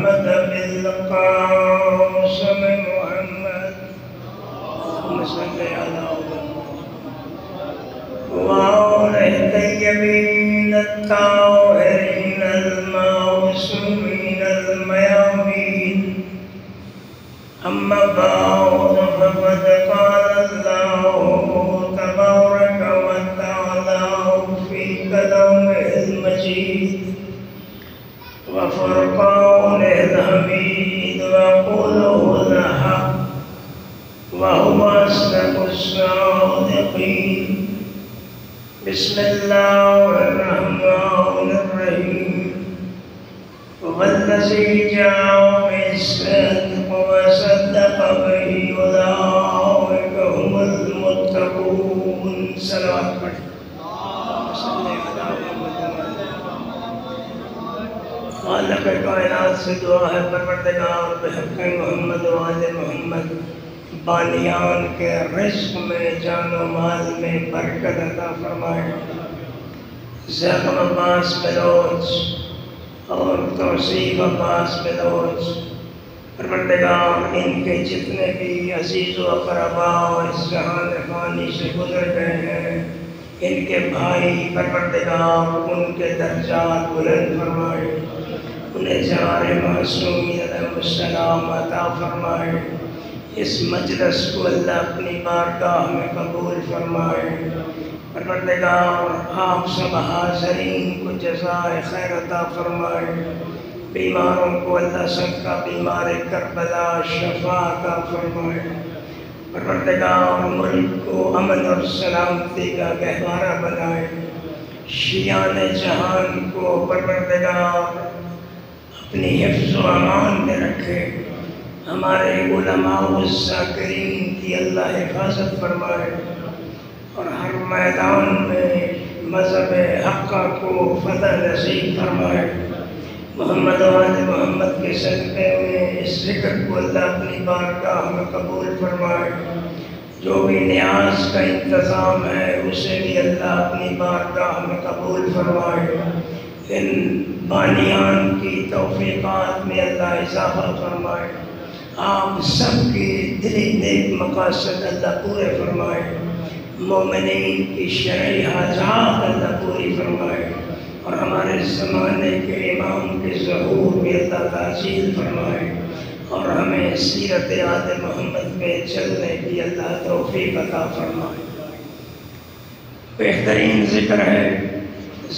محمد بالقاسم محمد اللهم صل على وآل الطيبين الطاهرين المعصومين الميامين. أما بعد فقد قال الله تبارك وتعالى في كلامه المجيد وفرقانه الحميد وقوله الحق وهو أصدق الصادقين. بسم الله الرحمن الرحيم. والذي جاء بالصدق وصدق به أولئك هم المتقون. صلوات پڑھیں. خالق کائنات سے دعا ہے پروردگار بحق محمد و آل محمد بانیان کے رزق میں جان و مال میں برکت عطا فرمائے. زخم عباس بلوچ اور توصیف عباس بلوچ پروردگار ان کے جتنے بھی عزیز و اقرباء اس جہان فانی سے گزر گئے ہیں ان کے بھائی پروردگار ان کے درجات بلند فرمائے. انہیں جوار معصومین علیہ السلام عطا فرمائے. اس مجلس کو اللہ اپنی بارگاہ میں قبول فرمائے. پروردگار آپ سب حاضرین کو جزائے خیر عطا فرمائے. بیماروں کو اللہ سب کا بیمار کربلا شفا عطا فرمائے. پروردگار ملک کو امن اور سلامتی کا گہوارہ بنائے. شیعان جہان کو پروردگار اپنی حفظ و امان میں رکھے. ہمارے علماء الذاکرین کی اللہ حفاظت فرمائے اور ہر میدان میں مذہب حقہ کو فتح نصیب فرمائے. محمد و آل محمد کے صدقے میں اس ذکر کو اللہ اپنی بارگاہ میں قبول فرمائے. جو بھی نیاز کا انتظام ہے اسے بھی اللہ اپنی بارگاہ میں قبول فرمائے. ان بانیان کی توفیقات میں اللہ اضافہ فرمائے. آپ سب کی دلی نیک مقاصد اللہ پورے فرمائے. مومنین کی شرعی حاجات اللہ پوری فرمائے اور ہمارے زمانے کے امام کے ظہور بھی اللہ تعجیل فرمائے اور ہمیں سیرت آل محمد پہ چلنے کی اللہ توفیق عطا فرمائے. بہترین ذکر ہے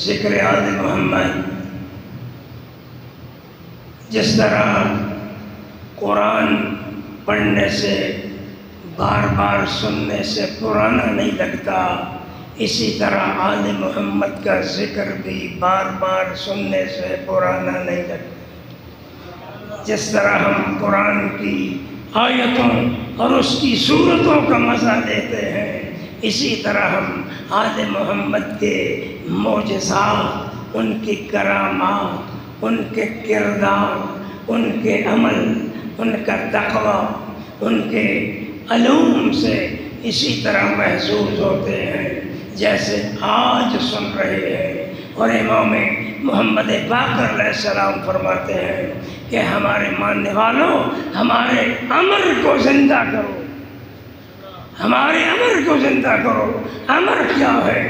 ذکر آل محمد. جس طرح قرآن پڑھنے سے بار بار سننے سے پرانا نہیں لگتا اسی طرح آل محمد کا ذکر بھی بار بار سننے سے پرانا نہیں لگتا. جس طرح ہم قرآن کی آیتوں اور اس کی صورتوں کا مزہ لیتے ہیں اسی طرح ہم آل محمد کے معجزات ان کی کرامات ان کے کردار ان کے عمل ان کا تقوی ان کے علوم سے اسی طرح محظوظ ہوتے ہیں جیسے آج سن رہے ہیں. اور امام محمد باقر علیہ السلام فرماتے ہیں کہ ہمارے ماننے والوں ہمارے امر کو زندہ کرو. ہمارے امر کو زندہ کرو. امر کیا ہے؟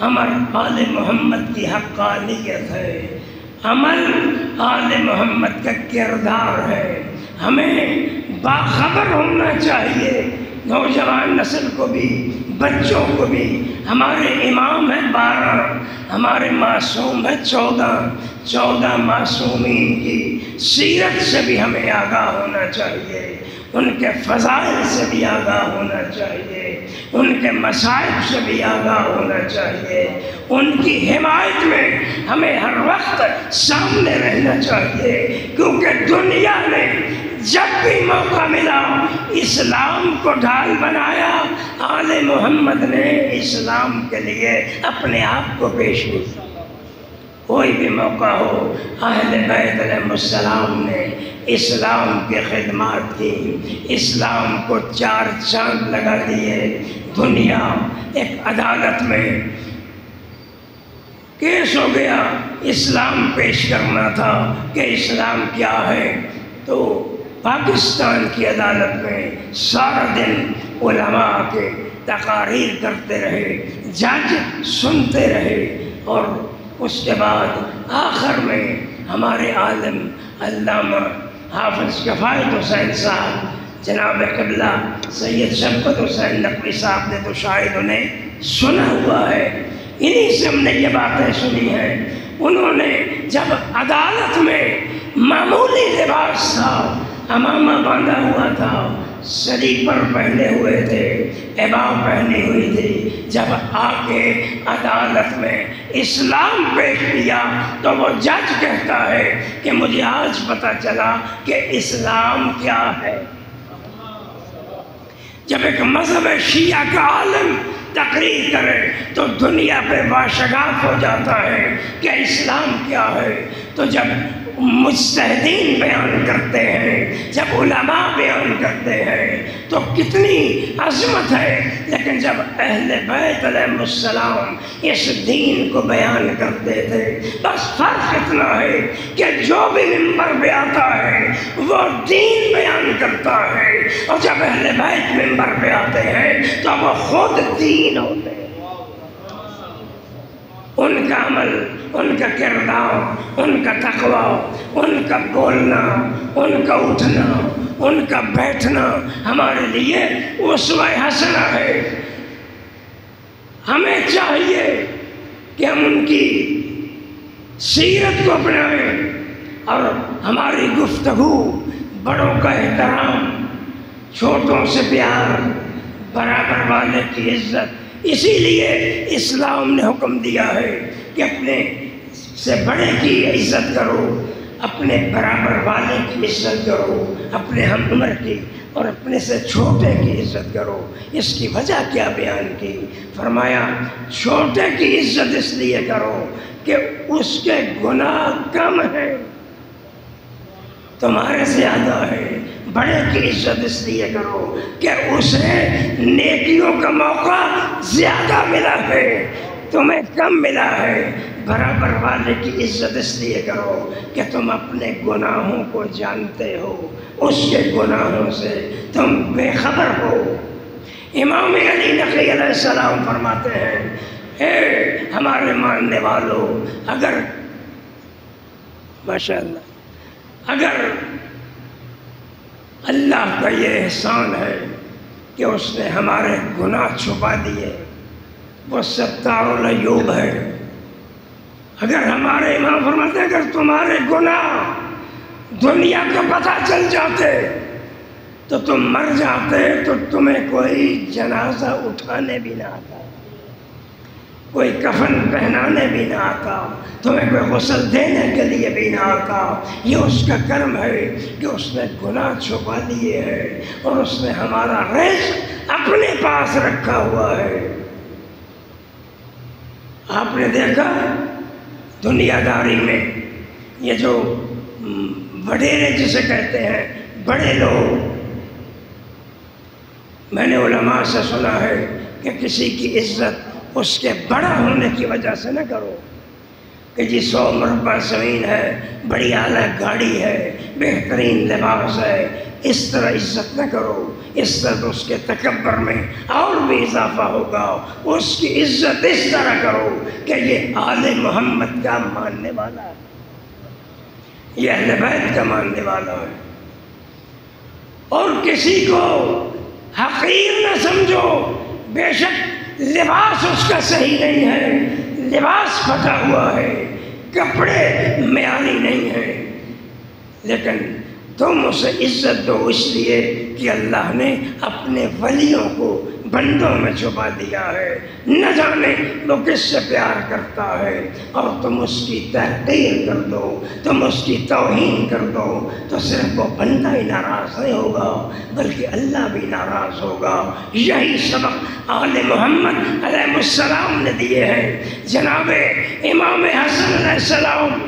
امر آل محمد کی حقانیت ہے. عمل آل محمد کا کردار ہے. ہمیں باخبر ہونا چاہیے نوجوان نسل کو بھی بچوں کو بھی. ہمارے امام ہیں 12 ہمارے معصوم ہیں 14 معصومین کی سیرت سے بھی ہمیں آگاہ ہونا چاہیے. ان کے فضائل سے بھی آگاہ ہونا چاہیے. ان کے مصائب سے بھی آگاہ ہونا چاہیے. ان کی حمایت میں ہمیں ہر وقت سامنے رہنا چاہیے کیونکہ دنیا نے جب بھی موقع ملا اسلام کو ڈھال بنایا. آل محمد نے اسلام کے لیے اپنے آپ کو پیش کیا. کوئی بھی موقع ہو اہل بیت علیہ السلام نے اسلام کی خدمات کی. اسلام کو 4 چاند لگا دیے. دنیا ایک عدالت میں کیس ہو گیا، اسلام پیش کرنا تھا کہ اسلام کیا ہے، تو پاکستان کی عدالت میں سارا دن علماء کے تقاریر کرتے رہے، جج سنتے رہے، اور اس کے بعد آخر میں ہمارے عالم علامہ حافظ کفایت حسین صاحب، جناب قبلہ سید شفقت حسین نقوی صاحب نے تو شاید انہیں سنا ہوا ہے، انہی سے ہم نے یہ باتیں سنی ہیں۔ انہوں نے جب عدالت میں معمولی لباس تھا، امامہ باندھا ہوا تھا، سلیپر پہنے ہوئے تھے، عبا پہنی ہوئی تھی، جب آ کے عدالت میں اسلام پیش کیا تو وہ جج کہتا ہے کہ مجھے آج پتہ چلا کہ اسلام کیا ہے۔ جب ایک مذہب شیعہ کا عالم تقریر کرے تو دنیا پہ باشگاف ہو جاتا ہے کہ اسلام کیا ہے۔ تو جب مجتہدین بیان کرتے ہیں، جب علماء بیان کرتے ہیں تو کتنی عظمت ہے، لیکن جب اہل بیت علیہ السلام اس دین کو بیان کرتے تھے، بس فرق اتنا ہے کہ جو بھی ممبر پہ آتا ہے وہ دین بیان کرتا ہے، اور جب اہل بیت ممبر پہ آتے ہیں تو وہ خود دین ہوتے ہیں۔ ان کا عمل، ان کا کردار، ان کا تقوی، ان کا بولنا، ان کا اٹھنا، ان کا بیٹھنا ہمارے لیے اسوہ حسنہ ہے۔ ہمیں چاہیے کہ ہم ان کی سیرت کو اپنائیں، اور ہماری گفتگو، بڑوں کا احترام، چھوٹوں سے پیار، برابر والے کی عزت۔ اسی لیے اسلام نے حکم دیا ہے کہ اپنے سے بڑے کی عزت کرو، اپنے برابر والے کی عزت کرو، اپنے ہم عمر کی، اور اپنے سے چھوٹے کی عزت کرو۔ اس کی وجہ کیا بیان کی؟ فرمایا چھوٹے کی عزت اس لیے کرو کہ اس کے گناہ کم ہیں، تمہارے زیادہ ہے۔ بڑے کی عزت اس لیے کرو کہ اسے نیکیوں کا موقع زیادہ ملا ہے، تمہیں کم ملا ہے۔ برابر والے کی عزت اس لیے کرو کہ تم اپنے گناہوں کو جانتے ہو، اس کے گناہوں سے تم بے خبر ہو۔ امام علی نقی علیہ السلام فرماتے ہیں، اے ہمارے ماننے والوں، اگر ماشاءاللہ، اگر اللہ کا یہ احسان ہے کہ اس نے ہمارے گناہ چھپا دیے، وہ ستار العیوب ہے۔ اگر ہمارے امام فرماتے ہیں اگر تمہارے گناہ دنیا کو پتہ چل جاتے تو تم مر جاتے، تو تمہیں کوئی جنازہ اٹھانے بھی نہ آتا، کوئی کفن پہنانے بھی نہ آتا، تمہیں کوئی غسل دینے کے لیے بھی نہ آتا۔ یہ اس کا کرم ہے کہ اس نے گناہ چھپا لیے ہیں، اور اس نے ہمارا رزق اپنے پاس رکھا ہوا ہے۔ آپ نے دیکھا دنیا داری میں یہ جو وڈیرے جسے کہتے ہیں، بڑے لوگ، میں نے علماء سے سنا ہے کہ کسی کی عزت اس کے بڑا ہونے کی وجہ سے نہ کرو، کہ جی 100 مربع زمین ہے، بڑی اعلیٰ گاڑی ہے، بہترین لباس ہے، اس طرح عزت نہ کرو۔ اس طرح اس کے تکبر میں اور بھی اضافہ ہوگا۔ اس کی عزت اس طرح کرو کہ یہ آل محمد کا ماننے والا ہے، یہ اہل بیت کا ماننے والا ہے، اور کسی کو حقیر نہ سمجھو۔ بے شک لباس اس کا صحیح نہیں ہے، لباس پھٹا ہوا ہے، کپڑے معیاری نہیں ہیں، لیکن تم اسے عزت دو اس لیے کہ اللہ نے اپنے ولیوں کو بندوں میں چھپا دیا ہے، نہ جانے وہ کس سے پیار کرتا ہے، اور تم اس کی تحقیر کر دو، تم اس کی توہین کر دو، تو صرف وہ بندہ ہی ناراض نہیں ہوگا بلکہ اللہ بھی ناراض ہوگا۔ یہی سبق آل محمد علیہ السلام نے دیے ہیں۔ جناب امام حسن علیہ السلام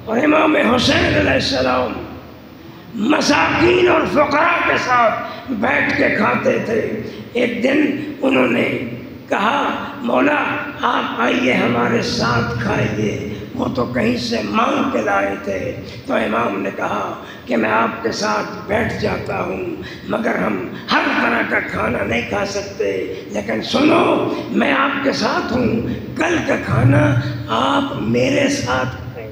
اور امام حسین علیہ السلام مساکین اور فقراء کے ساتھ بیٹھ کے کھاتے تھے۔ ایک دن انہوں نے کہا مولا آپ آئیے ہمارے ساتھ کھائیے، وہ تو کہیں سے مانگ کے لائے تھے۔ تو امام نے کہا کہ میں آپ کے ساتھ بیٹھ جاتا ہوں، مگر ہم ہر طرح کا کھانا نہیں کھا سکتے، لیکن سنو میں آپ کے ساتھ ہوں، کل کا کھانا آپ میرے ساتھ کھائیں۔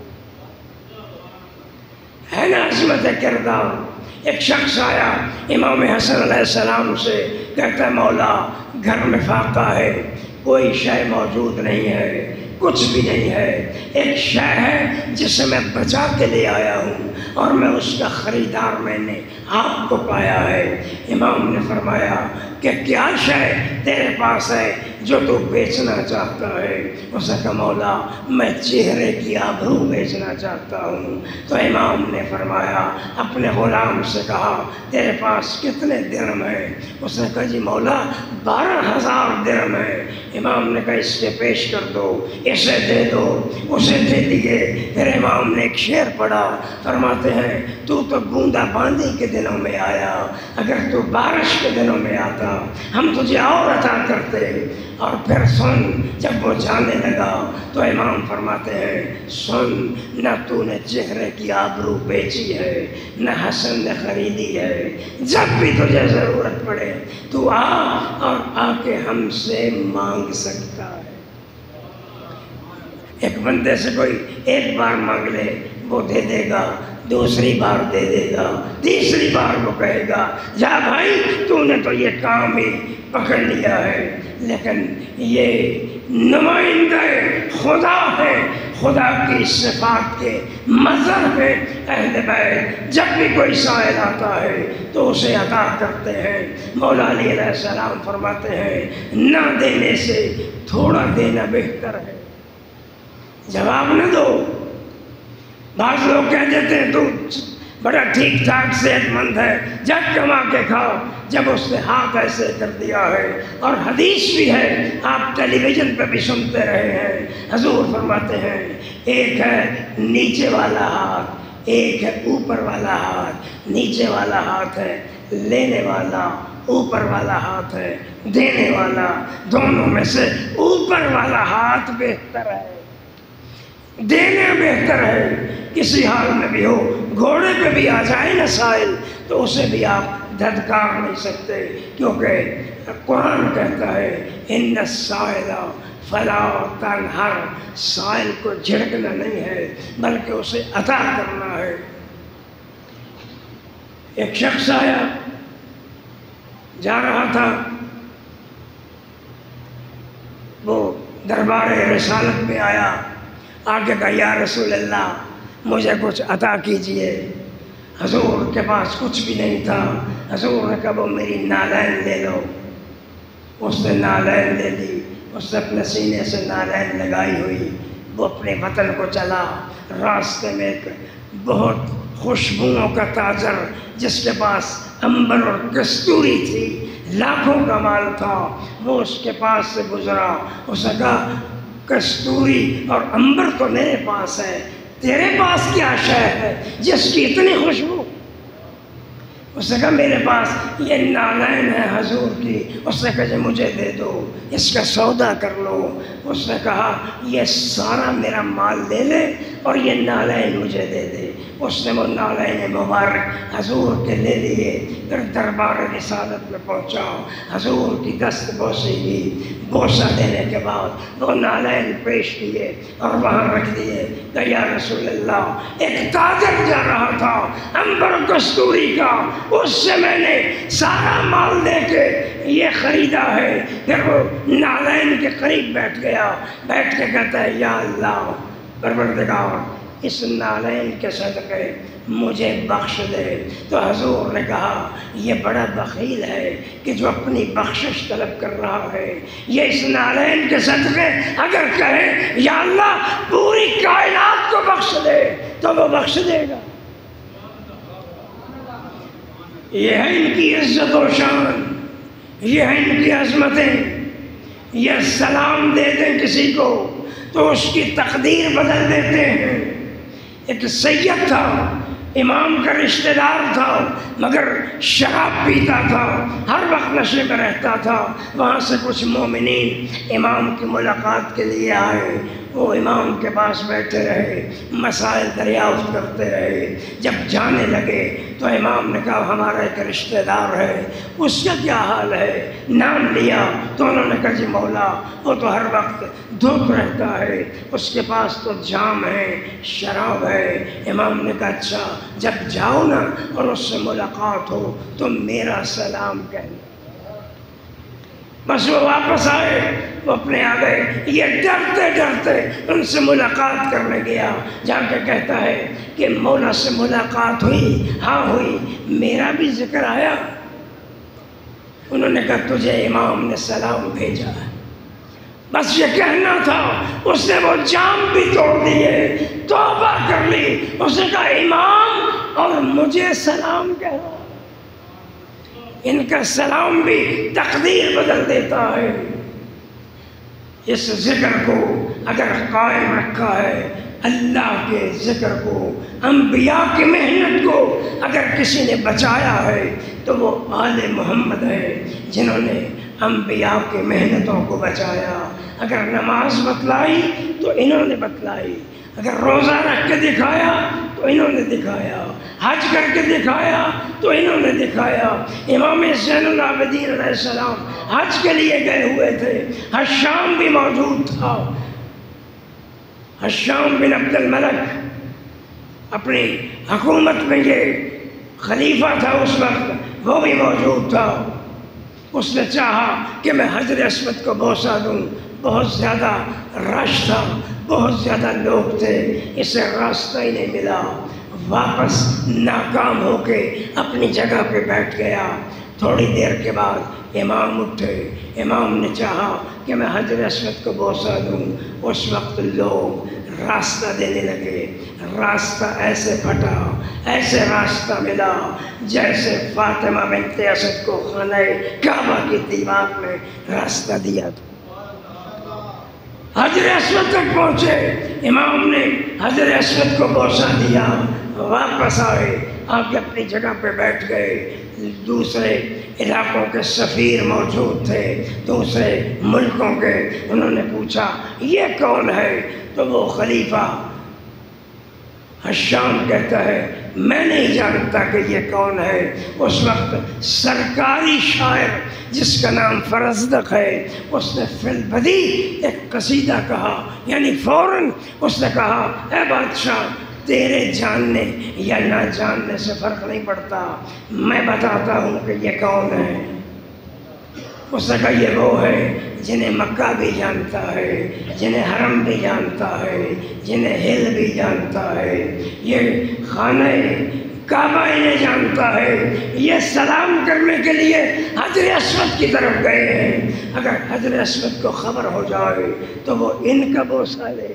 ہے نا عظمت کردار۔ ایک شخص آیا امام حسن علیہ السلام سے، کہتا ہے مولا گھر میں فاقہ ہے، کوئی شے موجود نہیں ہے، کچھ بھی نہیں ہے، ایک شے ہے جسے میں بچا کے لے آیا ہوں اور میں اس کا خریدار میں نے آپ کو پایا ہے۔ امام نے فرمایا کہ کیا شے تیرے پاس ہے جو تو بیچنا چاہتا ہے؟ اس نے کہا مولا میں چہرے کی آبرو بیچنا چاہتا ہوں۔ تو امام نے فرمایا اپنے غلام سے کہا تیرے پاس کتنے درہم ہیں؟ اس نے کہا جی مولا 12,000 درہم ہے۔ امام نے کہا اس کے پیش کر دو، اسے دے دو۔ اسے دے دیے۔ پھر امام نے ایک شعر پڑھا، فرماتے ہیں تو بوندا باندی کے دنوں میں آیا، اگر تو بارش کے دنوں میں آتا ہم تجھے اور عطا کرتے۔ اور پھر سن جب وہ جانے لگا تو امام فرماتے ہیں سن، نہ تو نے چہرے کی آبرو بیچی ہے، نہ حسن نے خریدی ہے، جب بھی تجھے ضرورت پڑے تو آ اور آ کے ہم سے مانگ سکتا ہے۔ ایک بندے سے کوئی ایک بار مانگ لے وہ دے دے گا، دوسری بار دے دے گا، تیسری بار وہ کہے گا جا بھائی تو نے تو یہ کام ہی پکڑ لیا ہے۔ لیکن یہ نمائندہ خدا ہے، خدا کی صفات کے مظہر ہے اہل بیت۔ جب بھی کوئی سائل آتا ہے تو اسے عطا کرتے ہیں۔ مولا علی علیہ السلام فرماتے ہیں نہ دینے سے تھوڑا دینا بہتر ہے۔ جواب نہ دو۔ بعض لوگ کہہ دیتے ہیں تو بڑا ٹھیک ٹھاک صحت مند ہے، جب کما کے کھاؤ، جب اس نے ہاتھ ایسے کر دیا ہے۔ اور حدیث بھی ہے، آپ ٹیلی ویژن پہ بھی سنتے رہے ہیں، حضور فرماتے ہیں ایک ہے نیچے والا ہاتھ، ایک ہے اوپر والا ہاتھ۔ نیچے والا ہاتھ ہے لینے والا، اوپر والا ہاتھ ہے دینے والا۔ دونوں میں سے اوپر والا ہاتھ بہتر ہے، دینا بہتر ہے۔ کسی حال میں بھی ہو، گھوڑے پہ بھی آ جائے نا سائل تو اسے بھی آپ دھتکار نہیں سکتے، کیونکہ قرآن کہتا ہے ان السائل فلا تنہر، سائل کو جھڑکنا نہیں ہے بلکہ اسے عطا کرنا ہے۔ ایک شخص آیا، جا رہا تھا، وہ دربار رسالت میں آیا، آگے کہا یا رسول اللہ مجھے کچھ عطا کیجئے۔ حضور کے پاس کچھ بھی نہیں تھا۔ حضور نے کہا وہ میری نالین لے لو۔ اس نے نالین لے لی، اس نے اپنے سینے سے نالین لگائی ہوئی، وہ اپنے وطن کو چلا۔ راستے میں ایک بہت خوشبوؤں کا تاجر جس کے پاس عنبر اور کستوری تھی، لاکھوں کا مال تھا، وہ اس کے پاس سے گزرا۔ اس نے کہا کستوری اور عنبر تو میرے پاس ہے، تیرے پاس کیا شے ہے جس کی اتنی خوشبو؟ اس نے کہا میرے پاس یہ نالین ہے حضور کی۔ اس نے کہا جی مجھے دے دو، اس کا سودا کر لو۔ اس نے کہا یہ سارا میرا مال لے لے اور یہ نالین مجھے دے دے۔ اس نے وہ نالین مبارک حضور کے لے لیے، پھر دربار رسالت میں پہنچا، حضور کی دست بوسی دی۔ بوسہ دینے کے بعد وہ نالین پیش کیے اور وہاں رکھ دیے۔ کہ یا رسول اللہ ایک تاجر جا رہا تھا عنبر کستوری کا، اس سے میں نے سارا مال دے کے یہ خریدا ہے۔ پھر وہ نالین کے قریب بیٹھ گیا، بیٹھ کے کہتا ہے یا اللہ پروردگار اس نالین کے صدقے مجھے بخش دے۔ تو حضور نے کہا یہ بڑا بخیل ہے کہ جو اپنی بخشش طلب کر رہا ہے، یہ اس نالین کے صدقے اگر کہے یا اللہ پوری کائنات کو بخش دے تو وہ بخش دے گا۔ یہ ہے ان کی عزت و شان، یہ ہے ان کی عظمتیں۔ یہ سلام دے دیں کسی کو تو اس کی تقدیر بدل دیتے ہیں۔ ایک سید تھا، امام کا رشتہ دار تھا مگر شراب پیتا تھا، ہر وقت نشے میں رہتا تھا۔ وہاں سے کچھ مومنین امام کی ملاقات کے لیے آئے، وہ امام کے پاس بیٹھے رہے، مسائل دریافت کرتے رہے۔ جب جانے لگے تو امام نے کہا ہمارا ایک رشتہ دار ہے، اس کا کیا حال ہے؟ نام لیا تو انہوں نے کہا جی مولا وہ تو ہر وقت دھوپ رہتا ہے، اس کے پاس تو جام ہے، شراب ہے۔ امام نے کہا اچھا جب جاؤ نا اور اس سے ملاقات ہو تو میرا سلام کہنا۔ بس وہ واپس آئے، وہ اپنے آ گئے، یہ ڈرتے ڈرتے ان سے ملاقات کرنے گیا، جا کے کہتا ہے کہ مولا سے ملاقات ہوئی؟ ہاں ہوئی، میرا بھی ذکر آیا؟ انہوں نے کہا تجھے امام نے سلام بھیجا ہے۔ بس یہ کہنا تھا، اس نے وہ جام بھی توڑ دیے، توبہ کر لی۔ اس نے کہا امام اور مجھے سلام کہنا، ان کا سلام بھی تقدیر بدل دیتا ہے۔ اس ذکر کو اگر قائم رکھا ہے، اللہ کے ذکر کو، انبیاء کی محنت کو اگر کسی نے بچایا ہے تو وہ آل محمد ہے، جنہوں نے انبیاء کی محنتوں کو بچایا۔ اگر نماز بتلائی تو انہوں نے بتلائی، اگر روزہ رکھ کے دکھایا تو انہوں نے دکھایا، حج کر کے دکھایا تو انہوں نے دکھایا۔ امام زین العابدین علیہ السلام حج کے لیے گئے ہوئے تھے، حشام بھی موجود تھا، حشام بن عبد الملک اپنی حکومت میں یہ خلیفہ تھا اس وقت، وہ بھی موجود تھا۔ اس نے چاہا کہ میں حجر اسود کو بوسہ دوں، بہت زیادہ رش تھا، بہت زیادہ لوگ تھے، اسے راستہ ہی نہیں ملا، واپس ناکام ہو کے اپنی جگہ پہ بیٹھ گیا۔ تھوڑی دیر کے بعد امام اٹھے، امام نے چاہا کہ میں حجر اسود کو بوسہ دوں، اس وقت لوگ راستہ دینے لگے، راستہ ایسے پھٹا، ایسے راستہ ملا جیسے فاطمہ بنت اسد کو خانہ کعبہ کی دیوار میں راستہ دیا تھا۔ حجر اسود تک پہنچے، امام نے حجر اسود کو بوسہ دیا، واپس آئے، آ کے اپنی جگہ پہ بیٹھ گئے۔ دوسرے علاقوں کے سفیر موجود تھے، دوسرے ملکوں کے، انہوں نے پوچھا یہ کون ہے؟ تو وہ خلیفہ حشام کہتا ہے میں نہیں جانتا کہ یہ کون ہے۔ اس وقت سرکاری شاعر جس کا نام فرزدق ہے، اس نے فی البدی ایک قصیدہ کہا، یعنی فوراً اس نے کہا اے بادشاہ تیرے جاننے یا نہ جاننے سے فرق نہیں پڑتا، میں بتاتا ہوں کہ یہ کون ہے۔ اس نے کہا یہ وہ ہے جنہیں مکہ بھی جانتا ہے، جنہیں حرم بھی جانتا ہے، جنہیں ہل بھی جانتا ہے، یہ خانہ کعبہ انہیں جانتا ہے، یہ سلام کرنے کے لیے حجر اسود کی طرف گئے ہیں۔ اگر حجر اسود کو خبر ہو جائے تو وہ ان کا بوسہ لے۔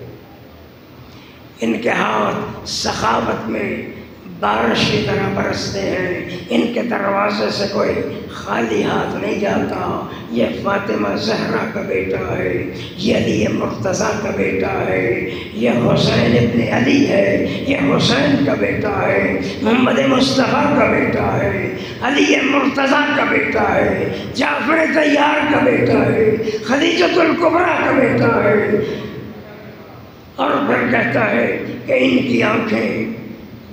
ان کے ہاتھ سخاوت میں بارش کی طرح برستے ہیں، ان کے دروازے سے کوئی خالی ہاتھ نہیں جاتا۔ یہ فاطمہ زہرا کا بیٹا ہے، یہ علی مرتضیٰ کا بیٹا ہے، یہ حسین ابن علی ہے، یہ حسین کا بیٹا ہے، محمد مصطفیٰ کا بیٹا ہے، علی مرتضیٰ کا بیٹا ہے، جعفر طیار کا بیٹا ہے، خدیجۃ الکبریٰ کا بیٹا ہے۔ اور پھر کہتا ہے کہ ان کی آنکھیں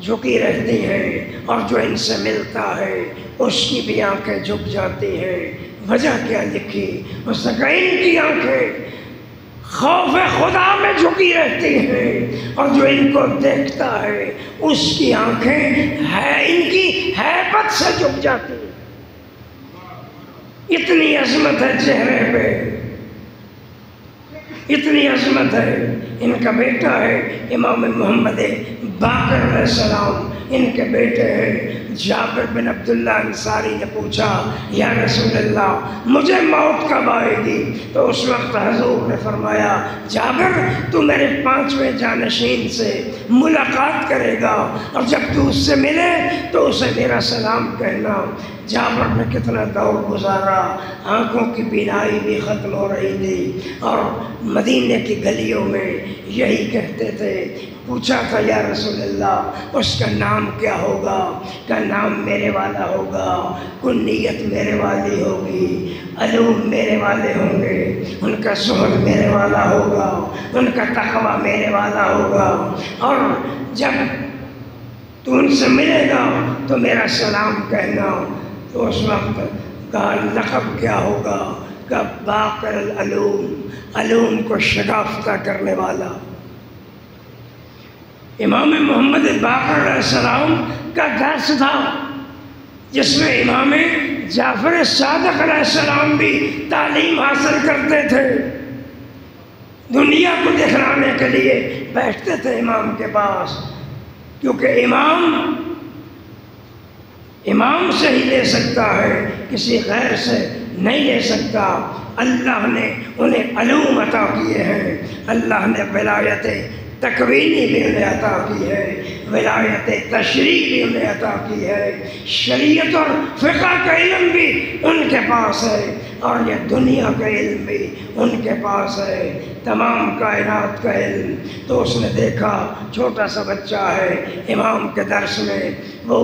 جھکی رہتی ہیں اور جو ان سے ملتا ہے اس کی بھی آنکھیں جھک جاتی ہیں۔ وجہ کیا لکھی؟ اس نے کہا ان کی آنکھیں خوف خدا میں جھکی رہتی ہیں اور جو ان کو دیکھتا ہے اس کی آنکھیں ان کی ہیبت سے جھک جاتی ہیں۔ اتنی عظمت ہے چہرے پہ، اتنی عظمت ہے۔ ان کا بیٹا ہے امام محمد باقر علیہ السلام، ان کے بیٹے ہیں جابر بن عبداللہ انصاری نے پوچھا یا رسول اللہ مجھے موت کب آئے گی؟ تو اس وقت حضور نے فرمایا جابر تو میرے 5ویں جانشین سے ملاقات کرے گا اور جب تو اس سے ملے تو اسے میرا سلام کہنا۔ جابر نے کتنا دور گزارا، آنکھوں کی بینائی بھی ختم ہو رہی تھی اور مدینے کی گلیوں میں یہی کہتے تھے پوچھا تھا یا رسول اللہ اس کا نام کیا ہوگا؟ کا نام میرے والا ہوگا، کنیت میرے والی ہوگی، علوم میرے والے ہوں گے، ان کا زہد میرے والا ہوگا، ان کا تقویٰ میرے والا ہوگا، اور جب تو ان سے ملے گا تو میرا سلام کہنا۔ تو اس وقت کہا لقب کیا ہوگا؟ کہ باقر العلوم، علوم کو شگافتہ کرنے والا۔ امام محمد باقر علیہ السلام کا درس تھا جس میں امام جعفر صادق علیہ السلام بھی تعلیم حاصل کرتے تھے، دنیا کو دکھلانے کے لیے بیٹھتے تھے امام کے پاس، کیونکہ امام سے ہی لے سکتا ہے، کسی غیر سے نہیں لے سکتا۔ اللہ نے انہیں علوم عطا کیے ہیں، اللہ نے ولایت تکوینی بھی انہیں عطا کی ہے، ولایت تشریع بھی انہیں عطا کی ہے، شریعت اور فقہ کا علم بھی ان کے پاس ہے، اور یہ دنیا کا علم بھی ان کے پاس ہے، تمام کائنات کا علم۔ تو اس نے دیکھا چھوٹا سا بچہ ہے امام کے درس میں، وہ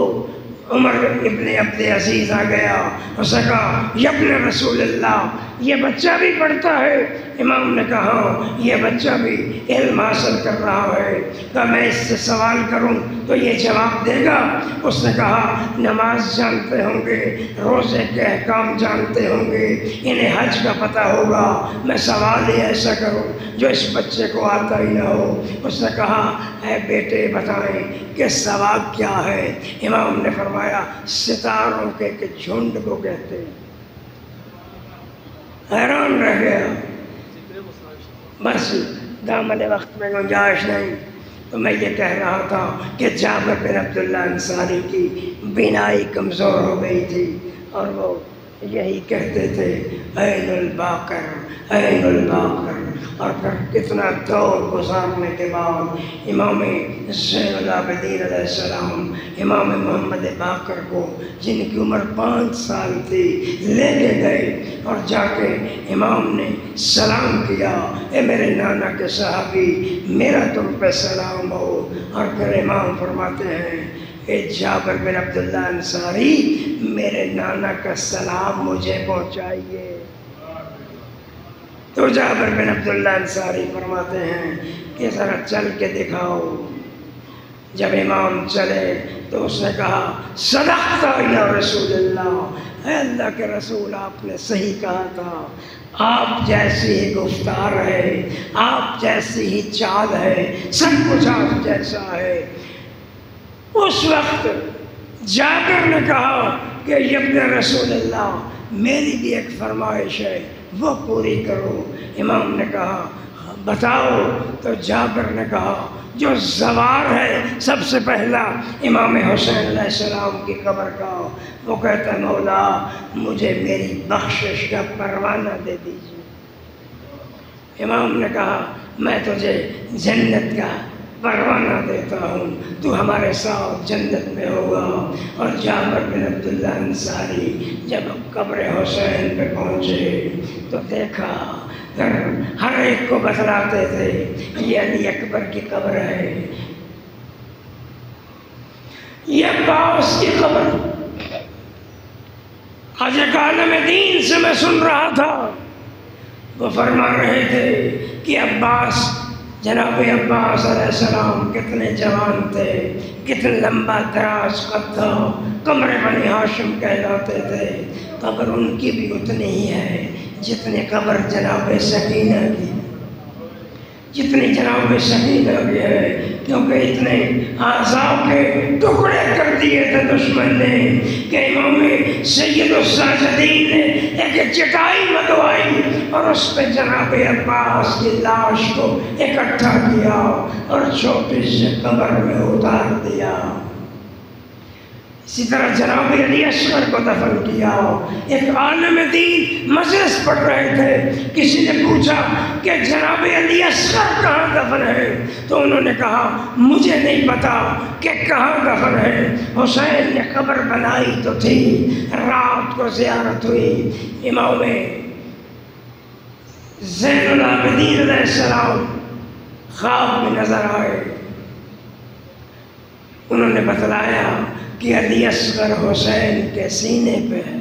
عمر ابن عبد عزیز آ گیا، اس نے کہا یا ابن رسول اللہ، یہ بچہ بھی پڑھتا ہے؟ امام نے کہا یہ بچہ بھی علم حاصل کر رہا ہے، کہ میں اس سے سوال کروں تو یہ جواب دے گا؟ اس نے کہا نماز جانتے ہوں گے، روزے کے احکام جانتے ہوں گے، انہیں حج کا پتہ ہوگا، میں سوال ہی ایسا کروں جو اس بچے کو آتا ہی نہ ہو۔ اس نے کہا اے بیٹے بتائیں کہ ثواب کیا ہے؟ امام نے فرمایا ستاروں کے جھنڈ کو کہتے ہیں۔ حیران رہ گیا، بس دامن وقت میں گنجائش نہیں، تو میں یہ کہہ رہا تھا کہ جابر بن عبداللہ انصاری کی بینائی کمزور ہو گئی تھی، اور وہ یہی کہتے تھے این الباقر این الباقر، اور پھر کتنا دور گزارنے کے بعد امام زین العابدین علیہ السلام امام محمد باقر کو، جن کی عمر 5 سال تھی، لے کے گئے، اور جا کے امام نے سلام کیا، اے میرے نانا کے صحابی میرا تم پہ سلام ہو۔ اور پھر امام فرماتے ہیں اے جابر بن عبداللہ انصاری میرے نانا کا سلام مجھے پہنچائیے۔ تو جابر بن عبداللہ انصاری فرماتے ہیں کہ ذرا چل کے دکھاؤ۔ جب امام چلے تو اس نے کہا صدقت یا رسول اللہ، اے اللہ کے رسول آپ نے صحیح کہا تھا، آپ جیسی ہی گفتار ہے، آپ جیسی ہی چال ہے، سب کچھ آپ جیسا ہے۔ اس وقت جابر نے کہا کہ ابن رسول اللہ میری بھی ایک فرمائش ہے، وہ پوری کرو۔ امام نے کہا بتاؤ، تو جابر نے کہا جو زوار ہے سب سے پہلا امام حسین علیہ السلام کی قبر کا، وہ کہتا ہے مولا مجھے میری بخشش کا پروانہ دے دیجیے۔ امام نے کہا میں تجھے جنت کا پروانہ دیتا ہوں، تو ہمارے ساتھ جنت میں ہوگا۔ اور جابر بن عبداللہ انصاری جب قبر حسین پہ پہنچے تو دیکھا، ہر ایک کو بتلاتے تھے یہ علی اکبر کی قبر ہے، یہ عباس کی قبر۔ آج ایک عالم دین سے میں سن رہا تھا، وہ فرما رہے تھے کہ عباس، جناب عباس علیہ السلام کتنے جوان تھے، کتنے لمبا دراز قد تھا، قمر بنی ہاشم کہلاتے تھے۔ قبر ان کی بھی اتنی ہی ہے جتنی قبر جناب سکینہ کی، جتنی جناب سکینہ کی ہے، کیونکہ اتنے اعضاء کے ٹکڑے کر دیے تھے دشمن نے کہ امام سید الساجدین نے ایک چٹائی منگوائی اور اس پہ جناب عباس کی لاش کو اکٹھا کیا اور چھوٹی سی قبر میں اتار دیا۔ اسی طرح جناب علی اصغر کو دفن کیا۔ ایک عالم دین مجلس پڑھ رہے تھے، کسی نے پوچھا کہ جناب علی اصغر کہاں دفن ہے؟ تو انہوں نے کہا مجھے نہیں پتا کہ کہاں دفن ہے، حسین نے قبر بنائی تو تھی، رات کو زیارت ہوئی، امام زین العابدین علیہ السلام خواب میں نظر آئے، انہوں نے بتلایا کہ علی اصغر حسین کے سینے پہ ہے۔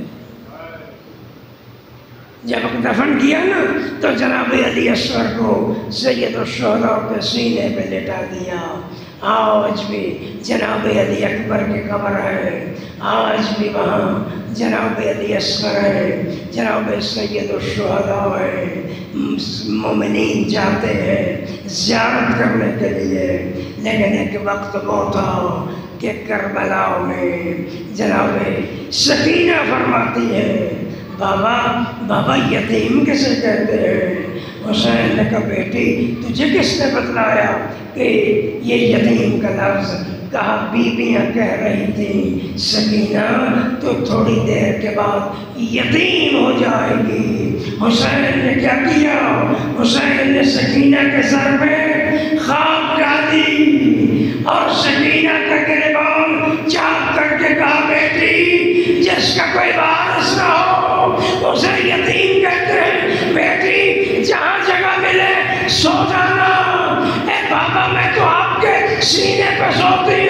جب دفن کیا نا تو جناب علی اصغر کو سید الشہداء کے سینے پہ لٹا دیا۔ آج بھی جناب علی اکبر کی قبر ہے، آج بھی وہاں جناب علی اصغر ہے، جناب سید الشہداء ہے، مومنین جاتے ہیں زیارت کرنے کے لیے۔ لیکن ایک وقت وہ تھا کہ کربلا میں جناب سکینہ فرماتی ہے بابا یتیم کسے کہتے ہیں؟ حسین نے کہا بیٹی تجھے کس نے بتلایا کہ یہ یتیم کا لفظ؟ کہا بیویاں کہہ رہی تھیں سکینہ تو تھوڑی دیر کے بعد یتیم ہو جائے گی۔ حسین نے کیا کیا؟ حسین نے سکینہ کے سر پہ خاک ڈالی اور سکینہ کا گریبان چاک کر کے کہا بیٹی جس کا کوئی وارث نہ ہو اسے یتیم کہتے ہیں، بیٹی جہاں جگہ ملے سو جانا۔ اے بابا میں تو آپ کے سینے پہ سوتی